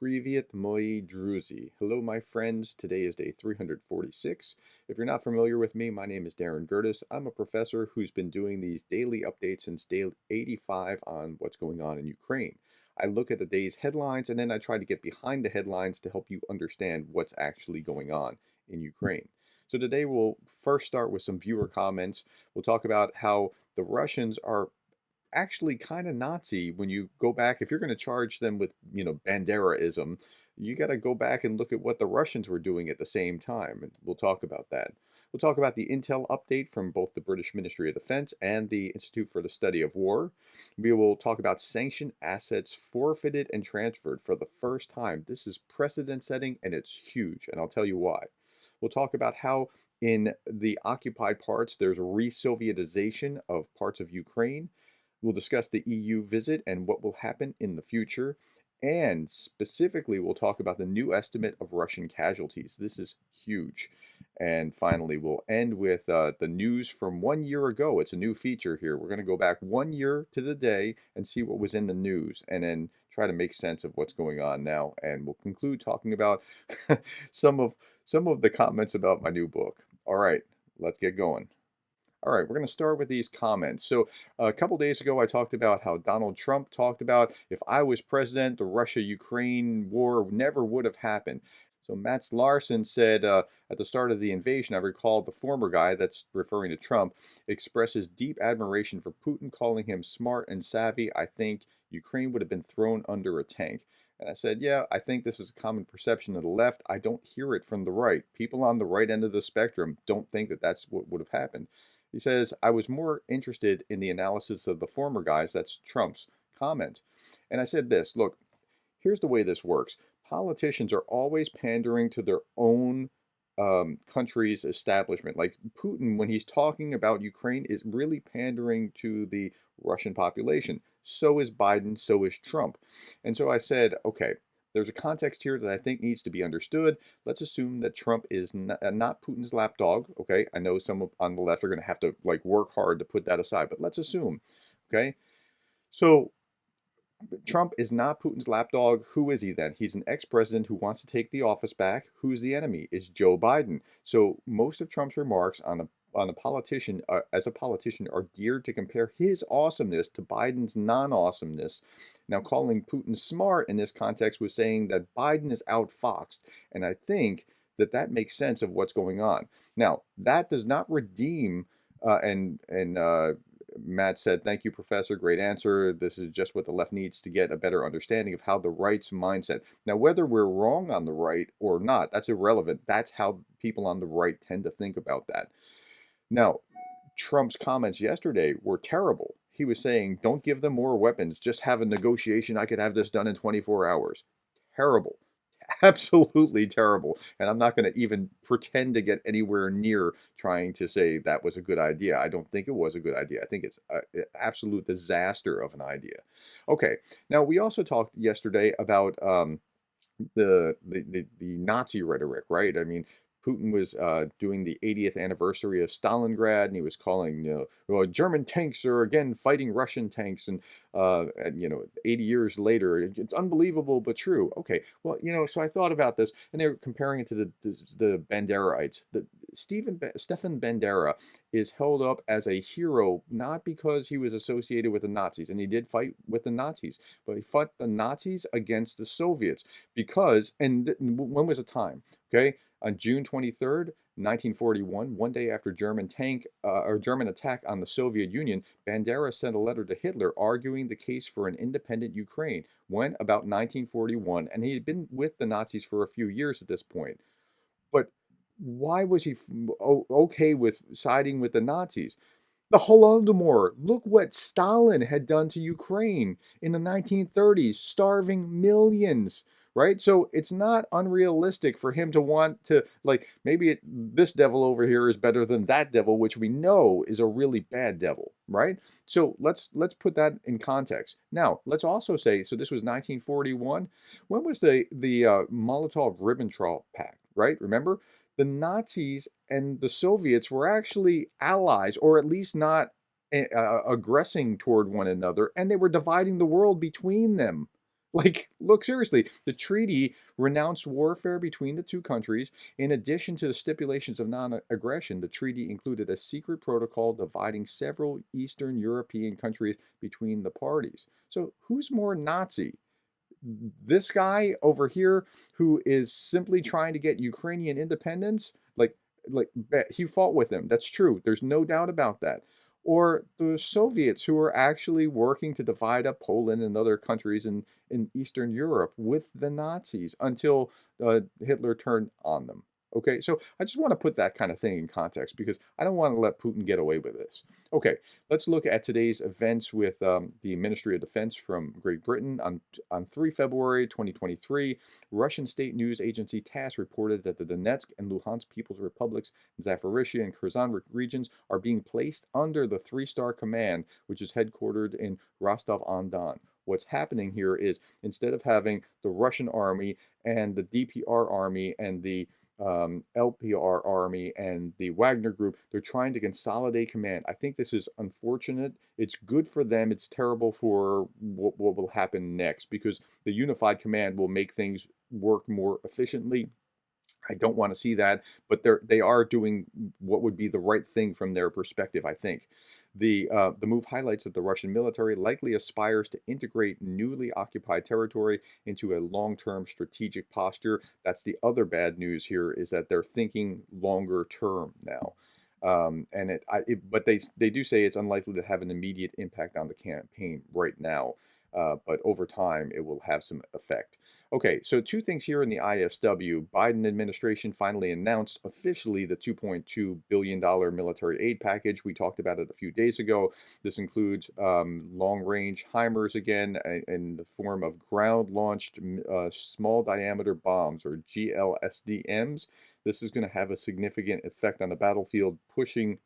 Привет, moi druzy. Hello, my friends. Today is day 346. If you're not familiar with me, my name is Darren Gerdes. I'm a professor who's been doing these daily updates since day 85 on what's going on in Ukraine. I look at the day's headlines and then I try to get behind the headlines to help you understand what's actually going on in Ukraine. So today we'll first start with some viewer comments. We'll talk about how the Russians are actually kind of Nazi when you go back. If you're going to charge them with, Banderaism, you got to go back and look at what the Russians were doing at the same time. And we'll talk about that. We'll talk about the intel update from both the British Ministry of Defense and the Institute for the Study of War. We will talk about sanctioned assets forfeited and transferred for the first time. This is precedent setting and it's huge, and I'll tell you why. We'll talk about how in the occupied parts there's a re-Sovietization of parts of Ukraine. We'll discuss the EU visit and what will happen in the future. And specifically, we'll talk about the new estimate of Russian casualties. This is huge. And finally, we'll end with the news from 1 year ago. It's a new feature here. We're going to go back 1 year to the day and see what was in the news and then try to make sense of what's going on now. And we'll conclude talking about some of the comments about my new book. All right, let's get going. All right, we're going to start with these comments. So, a couple days ago, I talked about how Donald Trump talked about if I was president, the Russia-Ukraine war never would have happened. So, Mats Larson said at the start of the invasion, I recall the former guy, that's referring to Trump, expresses deep admiration for Putin, calling him smart and savvy. I think Ukraine would have been thrown under a tank. And I said, yeah, I think this is a common perception of the left. I don't hear it from the right. People on the right end of the spectrum don't think that that's what would have happened. He says, I was more interested in the analysis of the former guys, that's Trump's comment. And I said this, look, here's the way this works. Politicians are always pandering to their own country's establishment. Like Putin, when he's talking about Ukraine, is really pandering to the Russian population. So is Biden, so is Trump. And so I said, okay, there's a context here that I think needs to be understood. Let's assume that Trump is not Putin's lapdog. Okay, I know some on the left are going to have to like work hard to put that aside, but let's assume. Okay, so Trump is not Putin's lapdog. Who is he then? He's an ex-president who wants to take the office back. Who's the enemy? Is Joe Biden. So most of Trump's remarks on a politician, as a politician, are geared to compare his awesomeness to Biden's non-awesomeness. Now, calling Putin smart in this context was saying that Biden is outfoxed, and I think that that makes sense of what's going on. Now, that does not redeem and Matt said, thank you, Professor. Great answer. This is just what the left needs to get a better understanding of how the right's mindset. Now, whether we're wrong on the right or not, that's irrelevant. That's how people on the right tend to think about that. Now, Trump's comments yesterday were terrible. He was saying, don't give them more weapons. Just have a negotiation. I could have this done in 24 hours. Terrible. Absolutely terrible. And I'm not going to even pretend to get anywhere near trying to say that was a good idea. I don't think it was a good idea. I think it's an absolute disaster of an idea. Okay. Now, we also talked yesterday about the Nazi rhetoric, right? I mean, Putin was doing the 80th anniversary of Stalingrad, and he was calling, well, German tanks are again fighting Russian tanks, and 80 years later, it's unbelievable but true. Okay, well, so I thought about this, and they were comparing it to the Banderaites. Stefan Bandera is held up as a hero not because he was associated with the Nazis, and he did fight with the Nazis, but he fought the Nazis against the Soviets because, and when was the time? Okay, on June 23rd, 1941, one day after German attack on the Soviet Union, Bandera sent a letter to Hitler arguing the case for an independent Ukraine. When? About 1941, and he had been with the Nazis for a few years at this point. But why was he okay with siding with the Nazis? The Holodomor. Look what Stalin had done to Ukraine in the 1930s, starving millions, right? So it's not unrealistic for him to want to, like, maybe this devil over here is better than that devil, which we know is a really bad devil, right? So let's put that in context. Now, let's also say, so this was 1941. When was the Molotov-Ribbentrop Pact, right? Remember? The Nazis and the Soviets were actually allies, or at least not aggressing toward one another, and they were dividing the world between them. Like, look, seriously, the treaty renounced warfare between the two countries. In addition to the stipulations of non-aggression, the treaty included a secret protocol dividing several Eastern European countries between the parties. So who's more Nazi? This guy over here who is simply trying to get Ukrainian independence, like he fought with him. That's true. There's no doubt about that. Or the Soviets who are actually working to divide up Poland and other countries in Eastern Europe with the Nazis until Hitler turned on them. Okay, so I just want to put that kind of thing in context because I don't want to let Putin get away with this. Okay, let's look at today's events with the Ministry of Defense from Great Britain. On 3 February 2023, Russian state news agency TASS reported that the Donetsk and Luhansk People's Republics, Zaporizhia and Kherson regions are being placed under the three-star command, which is headquartered in Rostov-on-Don. What's happening here is instead of having the Russian army and the DPR army and the LPR army and the Wagner group, they're trying to consolidate command. I think this is unfortunate. It's good for them. It's terrible for what will happen next because the unified command will make things work more efficiently. I don't want to see that, but they are doing what would be the right thing from their perspective, I think. The move highlights that the Russian military likely aspires to integrate newly occupied territory into a long-term strategic posture. That's the other bad news here is that they're thinking longer term now. But they do say it's unlikely to have an immediate impact on the campaign right now. But over time, it will have some effect. Okay, so two things here in the ISW. Biden administration finally announced officially the $2.2 billion military aid package. We talked about it a few days ago. This includes long-range HIMARS again in the form of ground-launched small diameter bombs or GLSDMs. This is going to have a significant effect on the battlefield, pushing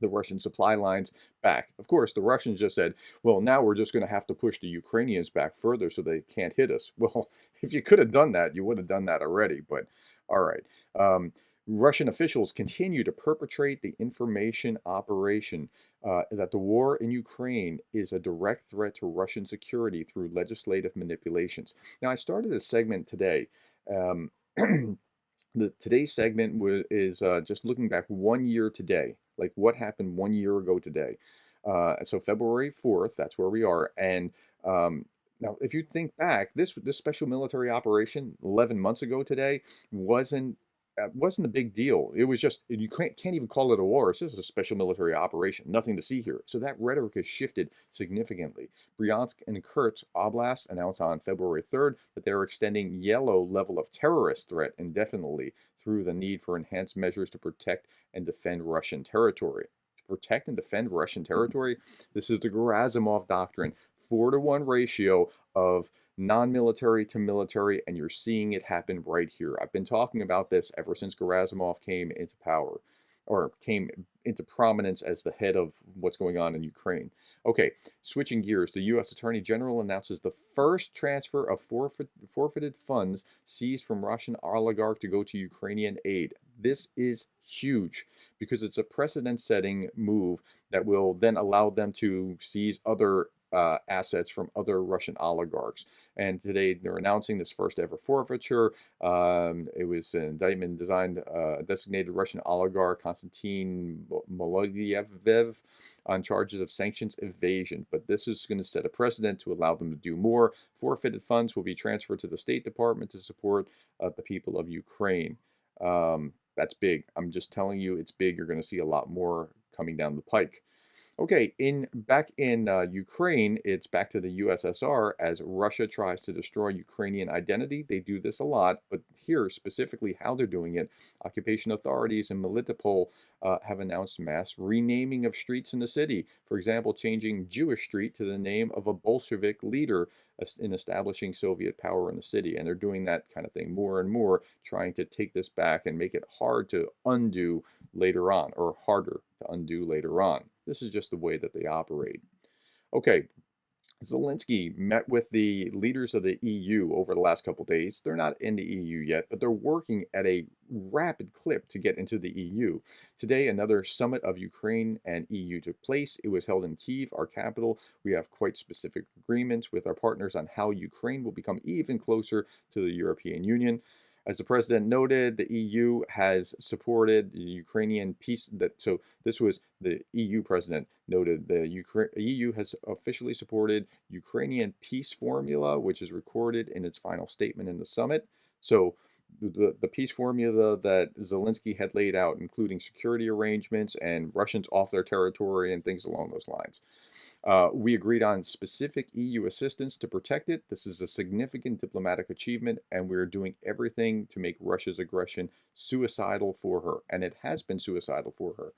the Russian supply lines back. Of course, the Russians just said, well, now we're just going to have to push the Ukrainians back further so they can't hit us. Well, if you could have done that, you would have done that already, but all right. Russian officials continue to perpetrate the information operation that the war in Ukraine is a direct threat to Russian security through legislative manipulations. Now, I started a segment today. Um, today's segment is just looking back 1 year today, like what happened 1 year ago today. So February 4th, that's where we are. And now, if you think back, this special military operation 11 months ago today wasn't a big deal. It was just you can't even call it a war. It's just a special military operation. Nothing to see here. So that rhetoric has shifted significantly. Bryansk and Kursk Oblast announced on February 3rd that they're extending yellow level of terrorist threat indefinitely through the need for enhanced measures to protect and defend Russian territory. To protect and defend Russian territory, this is the Gerasimov doctrine, 4-to-1 ratio of non-military to military, and you're seeing it happen right here. I've been talking about this ever since Gerasimov came into power, or came into prominence as the head of what's going on in Ukraine. Okay, switching gears, the U.S. Attorney General announces the first transfer of forfeited funds seized from Russian oligarch to go to Ukrainian aid. This is huge because it's a precedent-setting move that will then allow them to seize other assets from other Russian oligarchs. And today they're announcing this first ever forfeiture. It was an indictment designed designated Russian oligarch Konstantin Molodyev on charges of sanctions evasion. But this is going to set a precedent to allow them to do more. Forfeited funds will be transferred to the State Department to support the people of Ukraine. That's big. I'm just telling you, it's big. You're going to see a lot more coming down the pike. Okay, back in Ukraine, it's back to the USSR as Russia tries to destroy Ukrainian identity. They do this a lot, but here specifically how they're doing it, occupation authorities in Melitopol have announced mass renaming of streets in the city. For example, changing Jewish Street to the name of a Bolshevik leader in establishing Soviet power in the city. And they're doing that kind of thing more and more, trying to take this back and make it hard to undo later on, or harder to undo later on. This is just the way that they operate. Okay, Zelensky met with the leaders of the EU over the last couple days. They're not in the EU yet, but they're working at a rapid clip to get into the EU. Today, another summit of Ukraine and EU took place. It was held in Kyiv, our capital. We have quite specific agreements with our partners on how Ukraine will become even closer to the European Union. As the president noted, the EU has supported the Ukrainian peace. So this was the EU president noted the EU has officially supported Ukrainian peace formula, which is recorded in its final statement in the summit. So the peace formula that Zelensky had laid out, including security arrangements and Russians off their territory and things along those lines. We agreed on specific EU assistance to protect it. This is a significant diplomatic achievement, and we're doing everything to make Russia's aggression suicidal for her. And it has been suicidal for her.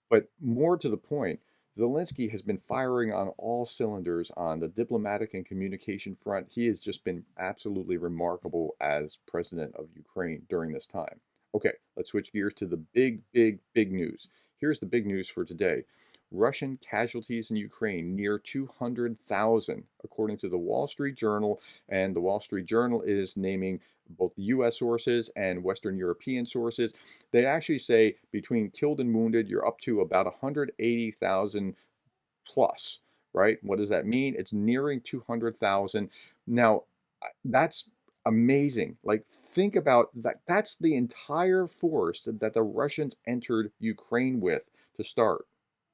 But more to the point, Zelensky has been firing on all cylinders on the diplomatic and communication front. He has just been absolutely remarkable as president of Ukraine during this time. Okay, let's switch gears to the big news. Here's the big news for today. Russian casualties in Ukraine near 200,000, according to the Wall Street Journal. And the Wall Street Journal is naming both US sources and Western European sources. They actually say between killed and wounded, you're up to about 180,000 plus, right? What does that mean? It's nearing 200,000. Now, that's amazing. Like, think about that. That's the entire force that the Russians entered Ukraine with to start.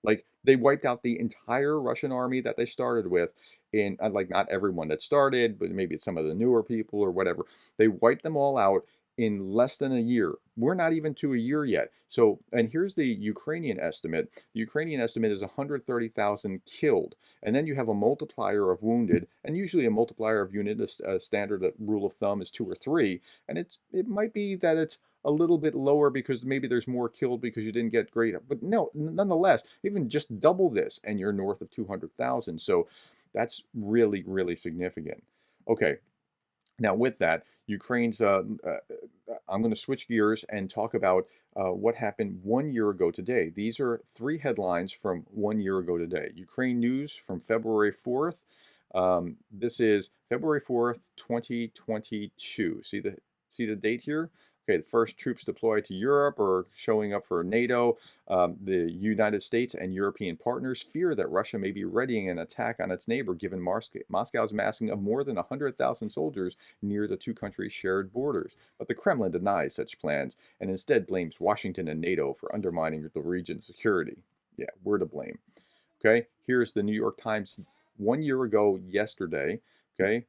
Like, they wiped out the entire Russian army that they started with in, like, not everyone that started, but maybe it's some of the newer people or whatever. They wiped them all out in less than a year. We're not even to a year yet. So, and here's the Ukrainian estimate. The Ukrainian estimate is 130,000 killed. And then you have a multiplier of wounded, and usually a multiplier of unit, a standard rule of thumb is 2 or 3. And it might be that it's a little bit lower because maybe there's more killed because you didn't get great. But no, nonetheless, even just double this and you're north of 200,000. So that's really, really significant. Okay, now, with that, Ukraine's, I'm going to switch gears and talk about what happened 1 year ago today. These are 3 headlines from 1 year ago today. Ukraine news from February 4th. This is February 4th, 2022. See the date here? Okay, the first troops deployed to Europe are showing up for NATO. The United States and European partners fear that Russia may be readying an attack on its neighbor given Moscow's massing of more than 100,000 soldiers near the two countries' shared borders. But the Kremlin denies such plans and instead blames Washington and NATO for undermining the region's security. Yeah, we're to blame. Okay, here's the New York Times 1 year ago yesterday. Okay,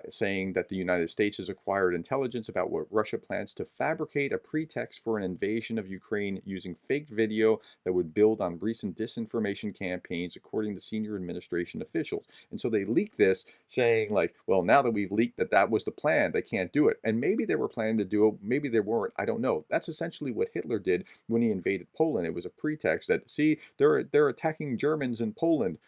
saying that the United States has acquired intelligence about what Russia plans to fabricate a pretext for an invasion of Ukraine using fake video that would build on recent disinformation campaigns, according to senior administration officials. And so they leaked this saying, like, well, now that we've leaked that that was the plan, they can't do it. And maybe they were planning to do it, maybe they weren't. I don't know. That's essentially what Hitler did when he invaded Poland. It was a pretext that, see, they're attacking Germans in Poland.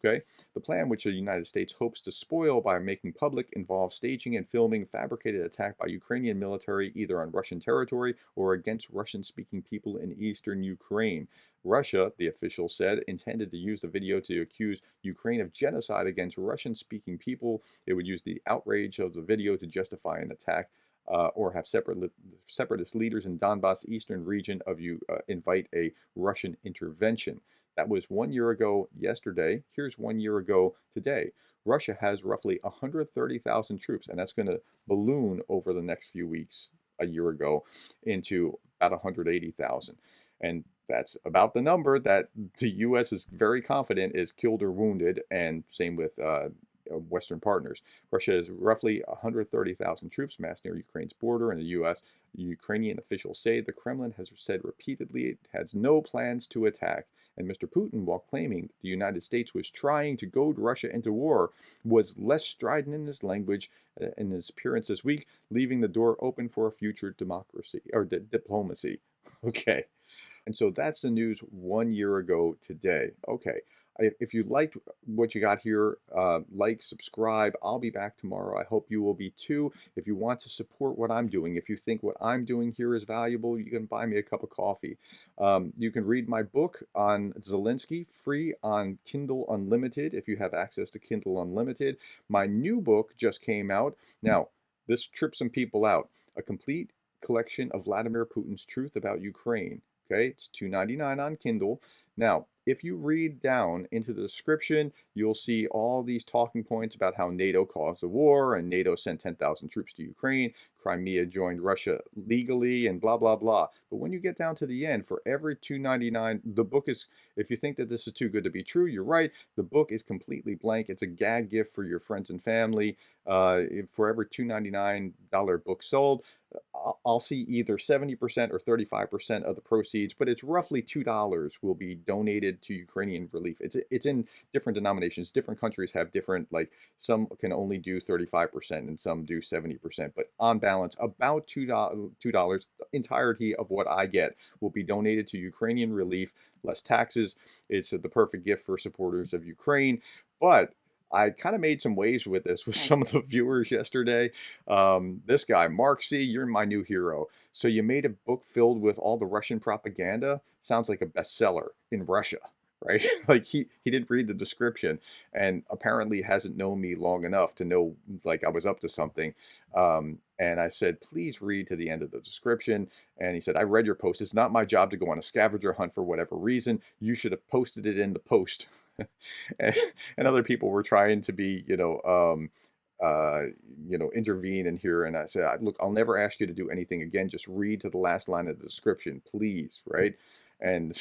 Okay, the plan, which the United States hopes to spoil by making public, involves staging and filming fabricated attack by Ukrainian military either on Russian territory or against Russian-speaking people in eastern Ukraine. Russia, the official said, intended to use the video to accuse Ukraine of genocide against Russian-speaking people. It would use the outrage of the video to justify an attack. Or have separatist leaders in Donbass eastern region of invite a Russian intervention. That was 1 year ago yesterday. Here's 1 year ago today. Russia has roughly 130,000 troops, and that's going to balloon over the next few weeks, a year ago, into about 180,000. And that's about the number that the U.S. is very confident is killed or wounded, and same with Western partners. Russia has roughly 130,000 troops massed near Ukraine's border, and the U.S. Ukrainian officials say the Kremlin has said repeatedly it has no plans to attack. And Mr. Putin, while claiming the United States was trying to goad Russia into war, was less strident in his language in his appearance this week, leaving the door open for a future democracy or diplomacy. Okay. And so that's the news 1 year ago today. Okay. If you liked what you got here, like, subscribe. I'll be back tomorrow. I hope you will be too. If you want to support what I'm doing, if you think what I'm doing here is valuable, you can buy me a cup of coffee. You can read my book on Zelensky free on Kindle Unlimited if you have access to Kindle Unlimited. My new book just came out. Now, this trips some people out. A complete collection of Vladimir Putin's truth about Ukraine. Okay, it's $2.99 on Kindle. Now, if you read down into the description, you'll see all these talking points about how NATO caused the war and NATO sent 10,000 troops to Ukraine, Crimea joined Russia legally, and blah, blah, blah. But when you get down to the end, for every $2.99, the book is, if you think that this is too good to be true, you're right. The book is completely blank. It's a gag gift for your friends and family. For every $2.99 book sold, I'll see either 70% or 35% of the proceeds, but it's roughly $2 will be donated to Ukrainian relief. It's in different denominations. Different countries have different, like some can only do 35% and some do 70%, but on balance, about $2, the entirety of what I get will be donated to Ukrainian relief, less taxes. It's the perfect gift for supporters of Ukraine, but I kind of made some waves with this with some of the viewers yesterday. This guy, Mark C., you're my new hero. So you made a book filled with all the Russian propaganda. Sounds like a bestseller in Russia, right? Like he didn't read the description and apparently hasn't known me long enough to know like I was up to something. And I said, please read to the end of the description. And he said, I read your post. It's not my job to go on a scavenger hunt for whatever reason. You should have posted it in the post. and, and other people were trying to be, uh, intervene in here. And I said, look, I'll never ask you to do anything again. Just read to the last line of the description, please. Right. And,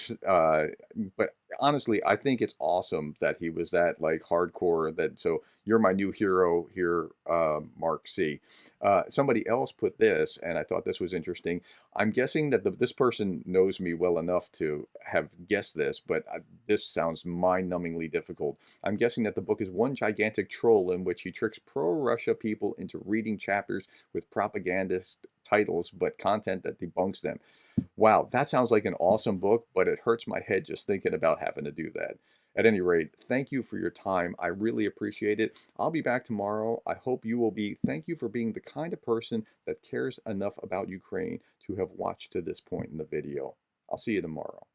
but honestly, I think it's awesome that he was that like hardcore that. So you're my new hero here, Mark C. Somebody else put this, and I thought this was interesting. I'm guessing that this person knows me well enough to have guessed this, but this sounds mind-numbingly difficult. I'm guessing that the book is one gigantic troll in which he tricks pro-Russia people into reading chapters with propagandist titles, but content that debunks them. Wow, that sounds like an awesome book, but it hurts my head just thinking about having to do that. At any rate, thank you for your time. I really appreciate it. I'll be back tomorrow. I hope you will be. Thank you for being the kind of person that cares enough about Ukraine to have watched to this point in the video. I'll see you tomorrow.